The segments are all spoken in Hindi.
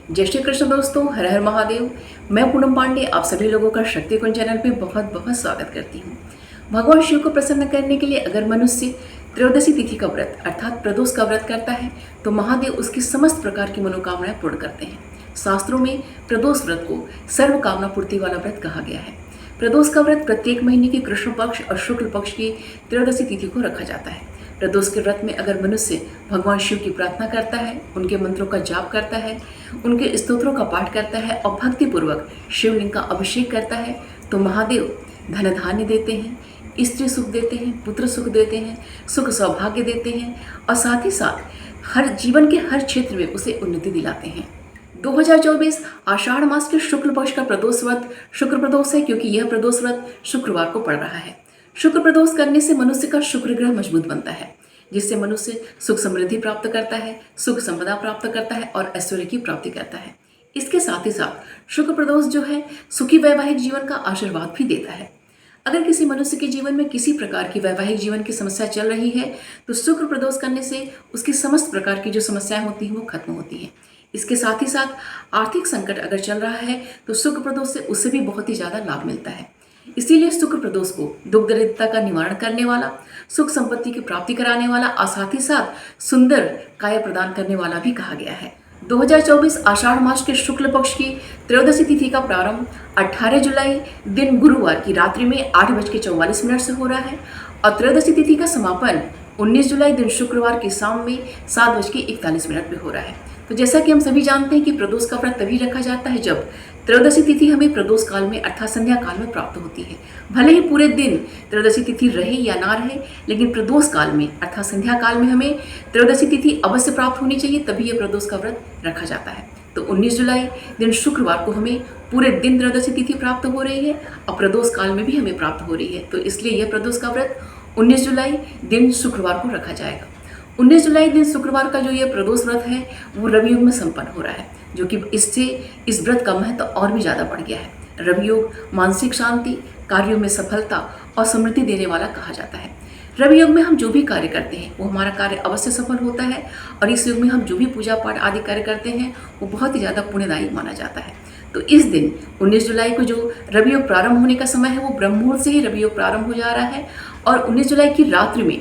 जय श्री कृष्ण दोस्तों, हर हर महादेव। मैं पूनम पांडे आप सभी लोगों का शक्ति कुंज चैनल पे बहुत बहुत स्वागत करती हूँ। भगवान शिव को प्रसन्न करने के लिए अगर मनुष्य त्रयोदशी तिथि का व्रत अर्थात प्रदोष का व्रत करता है तो महादेव उसकी समस्त प्रकार की मनोकामनाएं पूर्ण करते हैं। शास्त्रों में प्रदोष व्रत को सर्व कामना पूर्ति वाला व्रत कहा गया है। प्रदोष का व्रत प्रत्येक महीने की कृष्ण पक्ष और शुक्ल पक्ष की त्रयोदशी तिथि को रखा जाता है। प्रदोष के व्रत में अगर मनुष्य भगवान शिव की प्रार्थना करता है, उनके मंत्रों का जाप करता है, उनके स्तोत्रों का पाठ करता है और भक्तिपूर्वक शिवलिंग का अभिषेक करता है तो महादेव धन धान्य देते हैं, स्त्री सुख देते हैं, पुत्र सुख देते हैं, सुख सौभाग्य देते हैं और साथ ही साथ हर जीवन के हर क्षेत्र में उसे उन्नति दिलाते हैं। 2024 आषाढ़ मास के शुक्ल पक्ष का प्रदोष व्रत शुक्र प्रदोष है, क्योंकि यह प्रदोष व्रत शुक्रवार को पड़ रहा है। शुक्र प्रदोष करने से मनुष्य का शुक्र ग्रह मजबूत बनता है, जिससे मनुष्य सुख समृद्धि प्राप्त करता है, सुख संपदा प्राप्त करता है और ऐश्वर्य की प्राप्ति करता है। इसके साथ ही साथ शुक्र प्रदोष जो है सुखी वैवाहिक जीवन का आशीर्वाद भी देता है। अगर किसी मनुष्य के जीवन में किसी प्रकार की वैवाहिक जीवन की समस्या चल रही है तो शुक्र प्रदोष करने से उसकी समस्त प्रकार की जो समस्याएं होती हैं वो खत्म होती हैं। इसके साथ ही साथ आर्थिक संकट अगर चल रहा है तो शुक्र प्रदोष से उससे भी बहुत ही ज़्यादा लाभ मिलता है। इसीलिए शुक्र प्रदोष को दुख दरिद्रता का निवारण करने वाला, सुख संपत्ति की प्राप्ति कराने वाला और साथ ही साथ सुंदर काया प्रदान करने वाला भी कहा गया है। 2024 आषाढ़ मास के शुक्ल पक्ष की त्रयोदशी तिथि का प्रारंभ 18 जुलाई दिन गुरुवार की रात्रि में 8:44 से हो रहा है और त्रयोदशी तिथि का समापन 19 जुलाई दिन शुक्रवार की शाम में 7:41 पे हो रहा है। तो जैसा कि हम सभी जानते हैं कि प्रदोष का व्रत तभी रखा जाता है जब त्रयोदशी तिथि हमें प्रदोष काल में अर्थात संध्या काल में प्राप्त होती है। भले ही पूरे दिन त्रयोदशी तिथि रहे या ना रहे, लेकिन प्रदोष काल में अर्थात संध्या काल में हमें त्रयोदशी तिथि अवश्य प्राप्त होनी चाहिए, तभी यह प्रदोष का व्रत रखा जाता है। तो 19 जुलाई दिन शुक्रवार को हमें पूरे दिन त्रयोदशी तिथि प्राप्त हो रही है और प्रदोष काल में भी हमें प्राप्त हो रही है। तो इसलिए यह प्रदोष का व्रत 19 जुलाई दिन शुक्रवार को रखा जाएगा। 19 जुलाई दिन शुक्रवार का जो ये प्रदोष व्रत है वो रवि योग में संपन्न हो रहा है, जो कि इससे इस व्रत का महत्व और भी ज़्यादा बढ़ गया है। रवि योग मानसिक शांति, कार्यों में सफलता और समृद्धि देने वाला कहा जाता है। रवि योग में हम जो भी कार्य करते हैं वो हमारा कार्य अवश्य सफल होता है और इस योग में हम जो भी पूजा पाठ आदि कार्य करते हैं वो बहुत ही ज़्यादा पुण्यदायी माना जाता है। तो इस दिन 19 जुलाई को जो रवि योग प्रारंभ होने का समय है वो ब्रह्म मुहूर्त से ही रवि योग प्रारंभ हो जा रहा है और 19 जुलाई की रात्रि में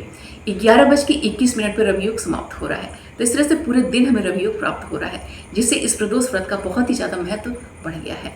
11:21 पर रवि योग समाप्त हो रहा है। तो इस तरह से पूरे दिन हमें रवि योग प्राप्त हो रहा है, जिससे इस प्रदोष व्रत का बहुत ही ज़्यादा महत्व बढ़ गया है।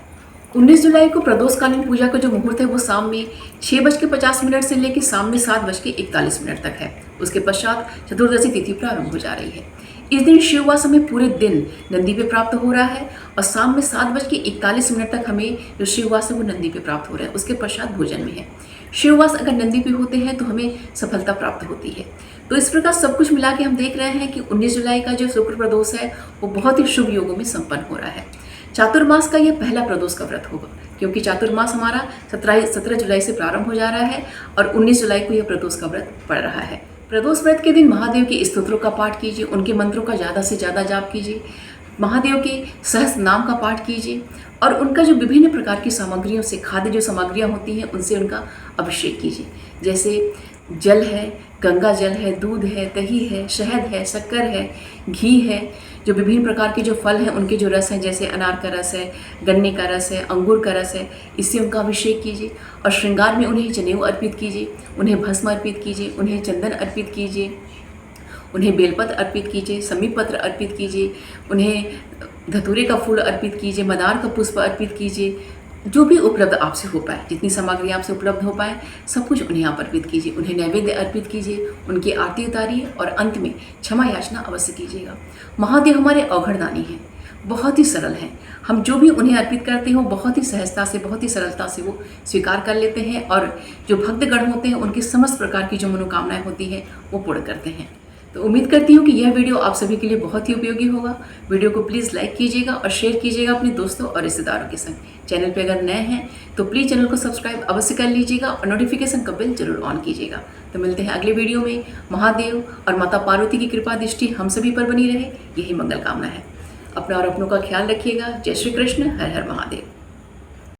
19 जुलाई को प्रदोषकालीन पूजा का जो मुहूर्त है वो शाम में 6:50 से लेकर शाम में 7:41 तक है। उसके पश्चात चतुर्दशी तिथि प्रारंभ हो जा रही है। इस दिन शिववास हमें पूरे दिन नंदी पे प्राप्त हो रहा है और शाम में 7:41 तक हमें जो शिववास है वो नंदी पे प्राप्त हो रहा है। उसके पश्चात भोजन में है। शिववास अगर नंदी पे होते हैं तो हमें सफलता प्राप्त होती है। तो इस प्रकार सब कुछ मिला के हम देख रहे हैं कि 19 जुलाई का जो शुक्र प्रदोष है वो बहुत ही शुभ योगों में संपन्न हो रहा है। चातुर्मास का यह पहला प्रदोष का व्रत होगा, क्योंकि चातुर्मास हमारा 17 जुलाई से प्रारंभ हो जा रहा है और 19 जुलाई को यह प्रदोष का व्रत पड़ रहा है। प्रदोष व्रत के दिन महादेव के स्तोत्रों का पाठ कीजिए, उनके मंत्रों का ज़्यादा से ज़्यादा जाप कीजिए, महादेव के सहस्त्र नाम का पाठ कीजिए और उनका जो विभिन्न प्रकार की सामग्रियों से खाद्य जो सामग्रियाँ होती हैं उनसे उनका अभिषेक कीजिए। जैसे जल है, गंगा जल है, दूध है, दही है, शहद है, शक्कर है, घी है, जो विभिन्न प्रकार के जो फल हैं उनके जो रस हैं जैसे अनार का रस है, गन्ने का रस है, अंगूर का रस है, इससे उनका अभिषेक कीजिए और श्रृंगार में उन्हें जनेऊ अर्पित कीजिए, उन्हें भस्म अर्पित कीजिए, उन्हें चंदन अर्पित कीजिए, उन्हें बेलपत्र अर्पित कीजिए, समीपत्र अर्पित कीजिए, उन्हें धतूरे का फूल अर्पित कीजिए, मदार का पुष्प अर्पित कीजिए। जो भी उपलब्ध आपसे हो पाए, जितनी सामग्री आपसे उपलब्ध हो पाए सब कुछ उन्हें आप अर्पित कीजिए, उन्हें नैवेद्य अर्पित कीजिए, उनकी आरती उतारिए और अंत में क्षमा याचना अवश्य कीजिएगा। महादेव हमारे अवघड़दानी हैं, बहुत ही सरल हैं। हम जो भी उन्हें अर्पित करते हैं वो बहुत ही सहजता से, बहुत ही सरलता से वो स्वीकार कर लेते हैं और जो भक्तगण होते हैं उनकी समस्त प्रकार की जो मनोकामनाएं होती हैं वो पूर्ण करते हैं। तो उम्मीद करती हूँ कि यह वीडियो आप सभी के लिए बहुत ही उपयोगी होगा। वीडियो को प्लीज़ लाइक कीजिएगा और शेयर कीजिएगा अपने दोस्तों और रिश्तेदारों के संग। चैनल पे अगर नए हैं तो प्लीज़ चैनल को सब्सक्राइब अवश्य कर लीजिएगा और नोटिफिकेशन का बेल जरूर ऑन कीजिएगा। तो मिलते हैं अगले वीडियो में। महादेव और माता पार्वती की कृपा दृष्टि हम सभी पर बनी रहे, यही मंगल कामना है। अपना और अपनों का ख्याल रखिएगा। जय श्री कृष्ण, हर हर महादेव।